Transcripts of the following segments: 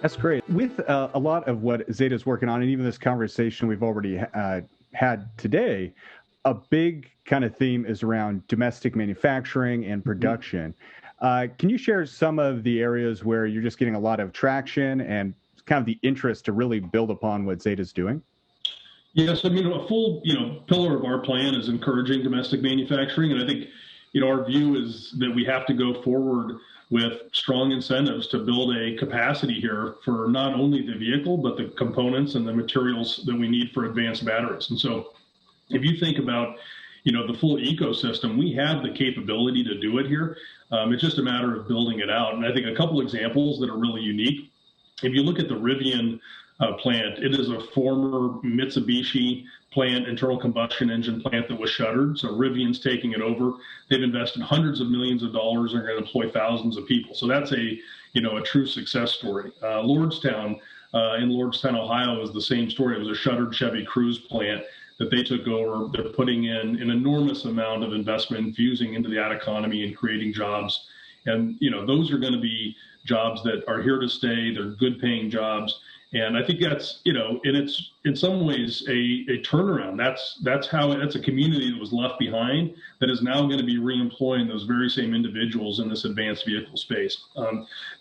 That's great. With a lot of what ZETA is working on, and even this conversation we've already had today, a big kind of theme is around domestic manufacturing and production. Can you share some of the areas where you're just getting a lot of traction and kind of the interest to really build upon what ZETA is doing? Yes, I mean, a full, pillar of our plan is encouraging domestic manufacturing. And I think, our view is that we have to go forward with strong incentives to build a capacity here for not only the vehicle, but the components and the materials that we need for advanced batteries. And so if you think about, the full ecosystem, we have the capability to do it here. It's just a matter of building it out. And I think a couple examples that are really unique. If you look at the Rivian plant, it is a former Mitsubishi plant, internal combustion engine plant that was shuttered. So Rivian's taking it over. They've invested hundreds of millions of dollars and are going to employ thousands of people. So that's a true success story. Lordstown, in Lordstown, Ohio, is the same story. It was a shuttered Chevy Cruze plant that they took over. They're putting in an enormous amount of investment, infusing into the ad economy and creating jobs. And, those are going to be jobs that are here to stay. They're good paying jobs. And I think that's, and it's in some ways a turnaround. That's a community that was left behind that is now going to be reemploying those very same individuals in this advanced vehicle space.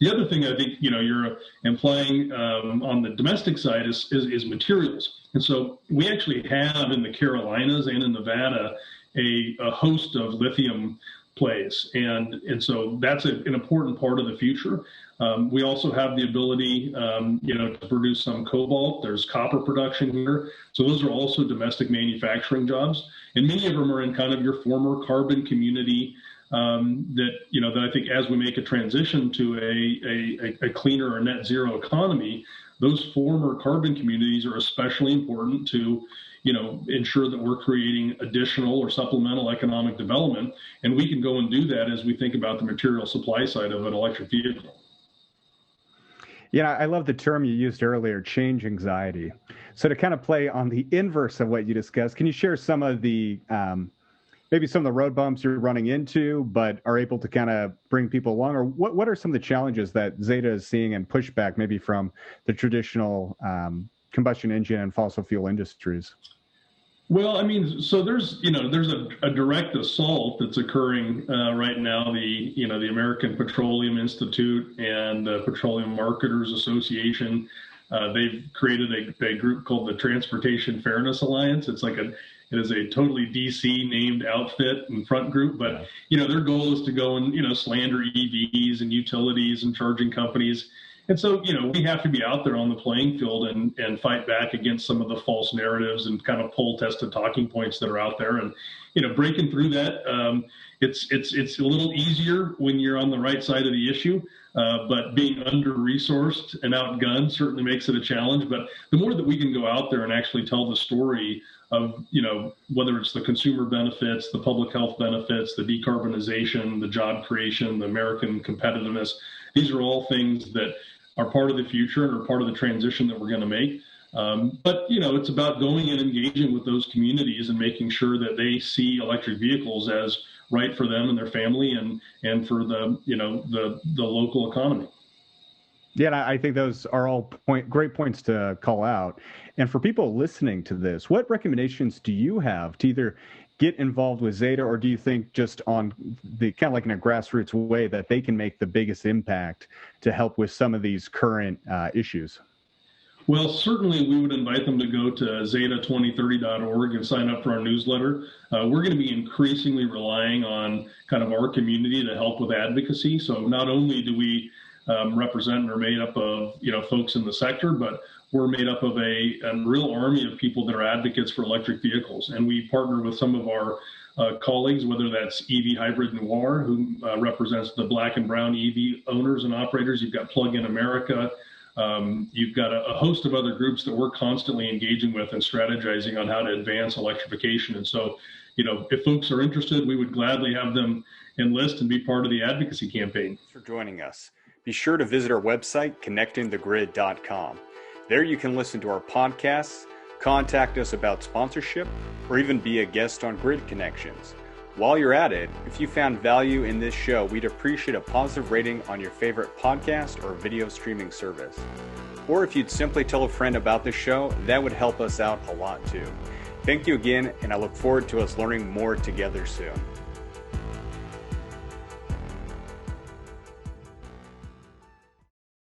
The other thing I think, you're implying on the domestic side is materials. And so we actually have in the Carolinas and in Nevada a host of lithium plays. And so that's an important part of the future. We also have the ability, to produce some cobalt. There's copper production here. So those are also domestic manufacturing jobs. And many of them are in kind of your former carbon community that I think as we make a transition to a cleaner or net zero economy, those former carbon communities are especially important to ensure that we're creating additional or supplemental economic development. And we can go and do that as we think about the material supply side of an electric vehicle. Yeah, I love the term you used earlier, change anxiety. So to kind of play on the inverse of what you discussed, can you share some of the, maybe some of the road bumps you're running into, but are able to kind of bring people along? Or what are some of the challenges that ZETA is seeing and pushback maybe from the traditional combustion engine and fossil fuel industries? Well, I mean, so there's a direct assault that's occurring right now. The American Petroleum Institute and the Petroleum Marketers Association, they've created a group called the Transportation Fairness Alliance. It is a totally DC named outfit and front group, but their goal is to go and slander EVs and utilities and charging companies. And so, we have to be out there on the playing field and fight back against some of the false narratives and kind of poll tested talking points that are out there. And, breaking through that, it's a little easier when you're on the right side of the issue, but being under-resourced and outgunned certainly makes it a challenge. But the more that we can go out there and actually tell the story of, whether it's the consumer benefits, the public health benefits, the decarbonization, the job creation, the American competitiveness, these are all things that are part of the future and are part of the transition that we're going to make. But, it's about going and engaging with those communities and making sure that they see electric vehicles as right for them and their family and for the local economy. Yeah, and I think those are all great points to call out. And for people listening to this, what recommendations do you have to either get involved with ZETA, or do you think just on the kind of like in a grassroots way that they can make the biggest impact to help with some of these current issues? Well, certainly we would invite them to go to zeta2030.org and sign up for our newsletter. We're going to be increasingly relying on kind of our community to help with advocacy. So not only do we represent and are made up of, folks in the sector, but we're made up of a real army of people that are advocates for electric vehicles. And we partner with some of our colleagues, whether that's EV Hybrid Noir, who represents the black and brown EV owners and operators. You've got Plug in America. You've got a host of other groups that we're constantly engaging with and strategizing on how to advance electrification. And so, if folks are interested, we would gladly have them enlist and be part of the advocacy campaign. Thanks for joining us. Be sure to visit our website, connectingthegrid.com. There you can listen to our podcasts, contact us about sponsorship, or even be a guest on Grid Connections. While you're at it, if you found value in this show, we'd appreciate a positive rating on your favorite podcast or video streaming service. Or if you'd simply tell a friend about this show, that would help us out a lot too. Thank you again, and I look forward to us learning more together soon.